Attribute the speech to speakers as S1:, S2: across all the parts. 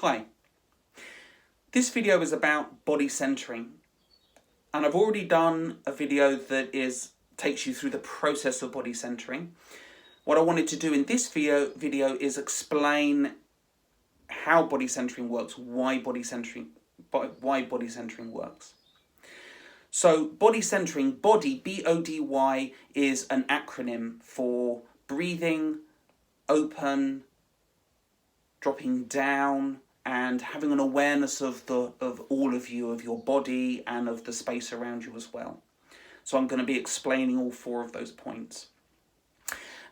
S1: Hi, this video is about body centering, and I've already done a video that takes you through the process of body centering. What I wanted to do in this video is explain how body centering works, why body centering works. So body centering, body, B-O-D-Y, is an acronym for breathing, open, dropping down, and having an awareness of all of you, of your body and of the space around you as well. So I'm going to be explaining all four of those points.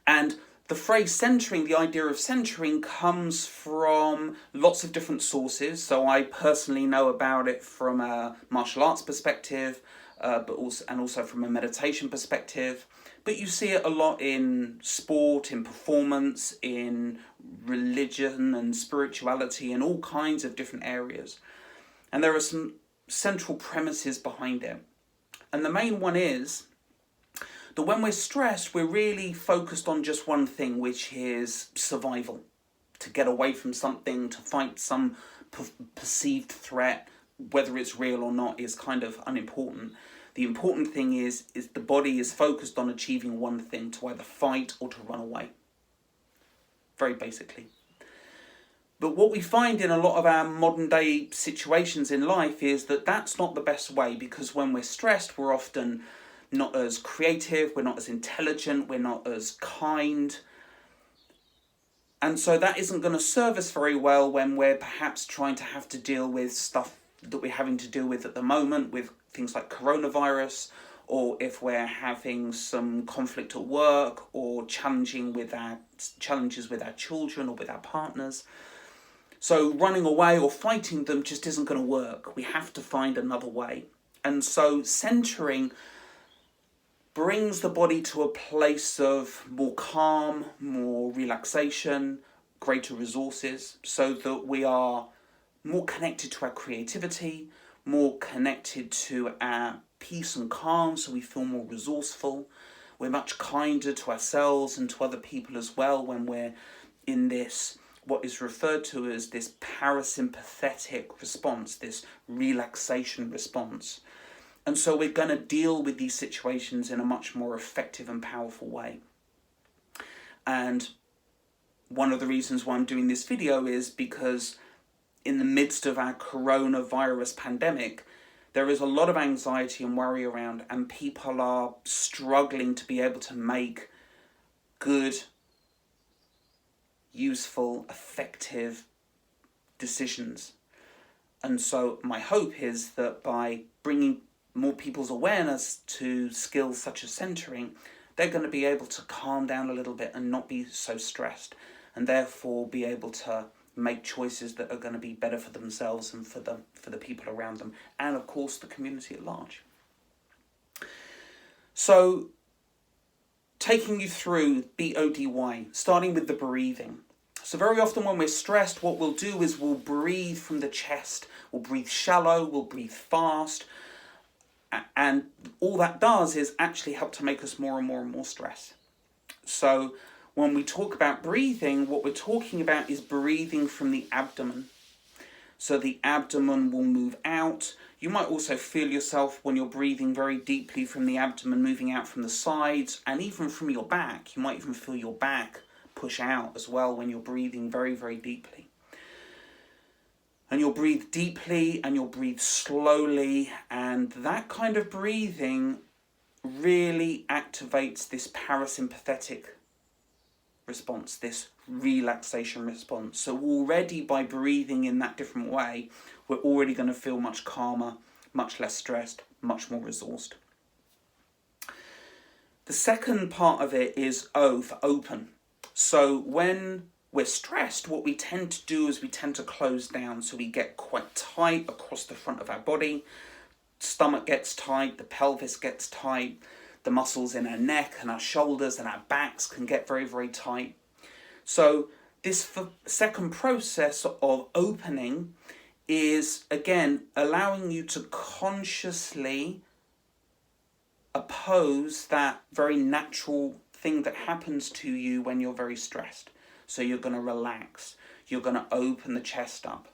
S1: And the phrase centering, the idea of centering, comes from lots of different sources. So I personally know about it from a martial arts perspective, but also from a meditation perspective. But you see it a lot in sport, in performance, in religion and spirituality, in all kinds of different areas. And there are some central premises behind it. And the main one is that when we're stressed, we're really focused on just one thing, which is survival. To get away from something, to fight some perceived threat, whether it's real or not, is kind of unimportant. The important thing is the body is focused on achieving one thing, to either fight or to run away. Very basically. But what we find in a lot of our modern day situations in life is that that's not the best way, because when we're stressed, we're often not as creative, we're not as intelligent, we're not as kind. And so that isn't going to serve us very well when we're perhaps trying to have to deal with stuff that we're having to deal with at the moment, with things like coronavirus, or if we're having some conflict at work, or challenges with our children or with our partners. So running away or fighting them just isn't going to work. We have to find another way. And so centering brings the body to a place of more calm, more relaxation, greater resources, so that we are more connected to our creativity, more connected to our peace and calm, so we feel more resourceful. We're much kinder to ourselves and to other people as well when we're in this, what is referred to as this parasympathetic response, this relaxation response. And so we're going to deal with these situations in a much more effective and powerful way. And one of the reasons why I'm doing this video is because in the midst of our coronavirus pandemic, there is a lot of anxiety and worry around, and people are struggling to be able to make good, useful, effective decisions. And so my hope is that by bringing more people's awareness to skills such as centering, they're going to be able to calm down a little bit and not be so stressed, and therefore be able to make choices that are going to be better for themselves and for the people around them, and of course the community at large. So taking you through BODY, starting with the breathing. So very often when we're stressed, what we'll do is we'll breathe from the chest. We'll breathe shallow, we'll breathe fast. And all that does is actually help to make us more and more and more stressed. So when we talk about breathing, what we're talking about is breathing from the abdomen. So the abdomen will move out. You might also feel yourself, when you're breathing very deeply from the abdomen, moving out from the sides and even from your back. You might even feel your back push out as well when you're breathing very, very deeply. And you'll breathe deeply and you'll breathe slowly, and that kind of breathing really activates this parasympathetic response, this relaxation response. So already by breathing in that different way, we're already going to feel much calmer, much less stressed, much more resourced. The second part of it is O for open. So when we're stressed, what we tend to do is we tend to close down. So we get quite tight across the front of our body. Stomach gets tight, the pelvis gets tight, the muscles in our neck and our shoulders and our backs can get very, very tight. So this second process of opening is, again, allowing you to consciously oppose that very natural thing that happens to you when you're very stressed. So you're going to relax. You're going to open the chest up.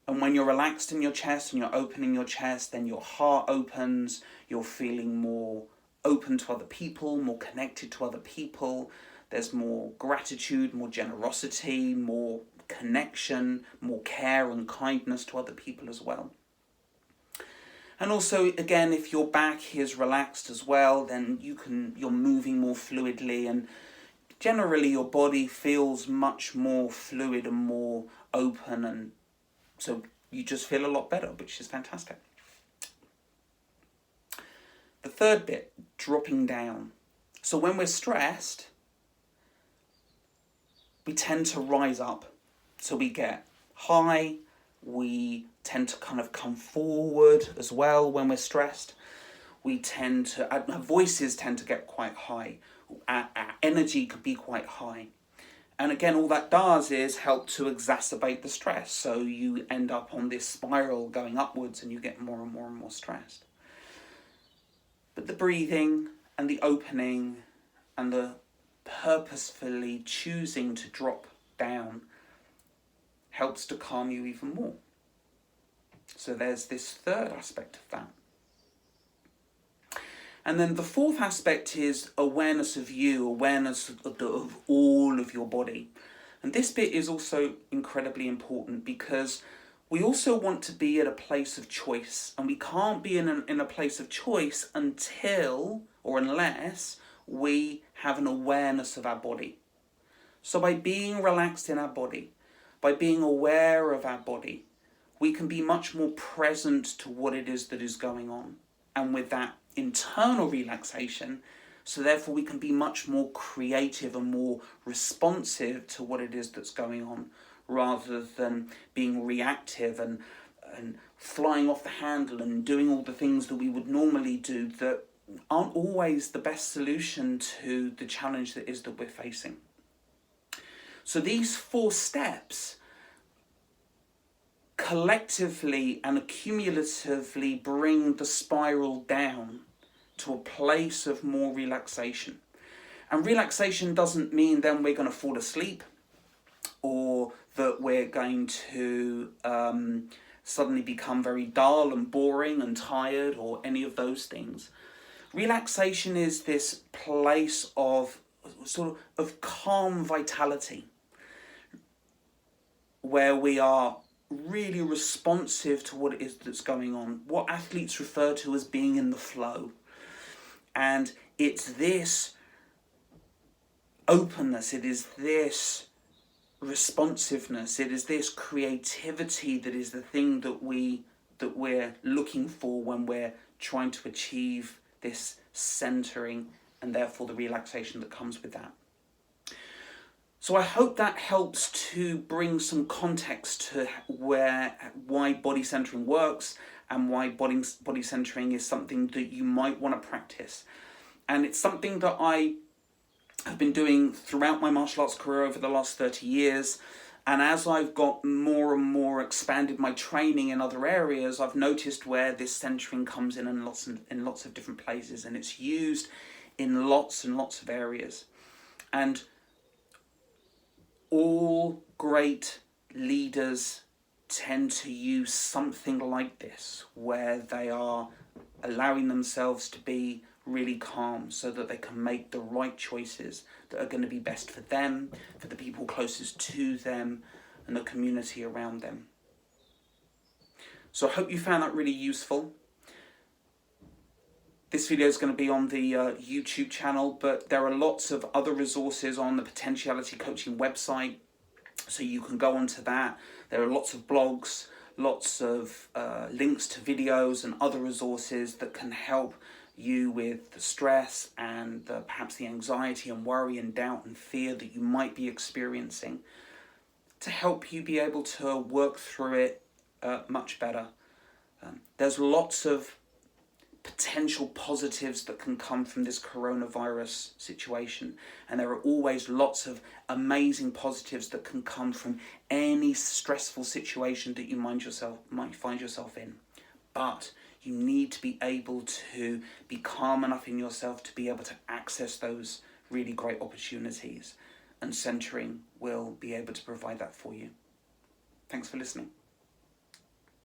S1: And when you're relaxed in your chest and you're opening your chest, then your heart opens, you're feeling more open to other people, more connected to other people. There's more gratitude, more generosity, more connection, more care and kindness to other people as well. And also, again, if your back is relaxed as well, then you're moving more fluidly, and generally your body feels much more fluid and more open, and so you just feel a lot better, which is fantastic. The third bit, dropping down. So when we're stressed, we tend to rise up. So we get high, we tend to kind of come forward as well when we're stressed. We tend to, our voices tend to get quite high. Our energy could be quite high. And again, all that does is help to exacerbate the stress. So you end up on this spiral going upwards and you get more and more and more stressed. But the breathing and the opening and the purposefully choosing to drop down helps to calm you even more. So there's this third aspect of that. And then the fourth aspect is awareness of you, awareness of all of your body. And this bit is also incredibly important because we also want to be at a place of choice. And we can't be in a place of choice until or unless we have an awareness of our body. So by being relaxed in our body, by being aware of our body, we can be much more present to what it is that is going on. And with that internal relaxation, so therefore we can be much more creative and more responsive to what it is that's going on, rather than being reactive and flying off the handle and doing all the things that we would normally do that aren't always the best solution to the challenge that is that we're facing. So these 4 steps collectively and accumulatively bring the spiral down to a place of more relaxation. And relaxation doesn't mean then we're going to fall asleep or that we're going to suddenly become very dull and boring and tired or any of those things. Relaxation is this place of calm vitality, where we are really responsive to what it is that's going on, what athletes refer to as being in the flow. And it's this openness, it is this responsiveness, it is this creativity that is the thing that we're looking for when we're trying to achieve this centering and therefore the relaxation that comes with that. So I hope that helps to bring some context to why body centering works and why body centering is something that you might want to practice. And it's something that I have been doing throughout my martial arts career over the last 30 years. And as I've got more and more expanded my training in other areas, I've noticed where this centering comes in lots of different places, and it's used in lots and lots of areas. And all great leaders tend to use something like this, where they are allowing themselves to be really calm so that they can make the right choices that are going to be best for them, for the people closest to them, and the community around them. So I hope you found that really useful. This video is going to be on the YouTube channel, but there are lots of other resources on the Potentiality Coaching website, so you can go onto that. There are lots of blogs, lots of links to videos and other resources that can help you with the stress and perhaps the anxiety and worry and doubt and fear that you might be experiencing, to help you be able to work through it much better. There's lots of potential positives that can come from this coronavirus situation, and there are always lots of amazing positives that can come from any stressful situation that you might find yourself in. But you need to be able to be calm enough in yourself to be able to access those really great opportunities, and centering will be able to provide that for you. Thanks for listening.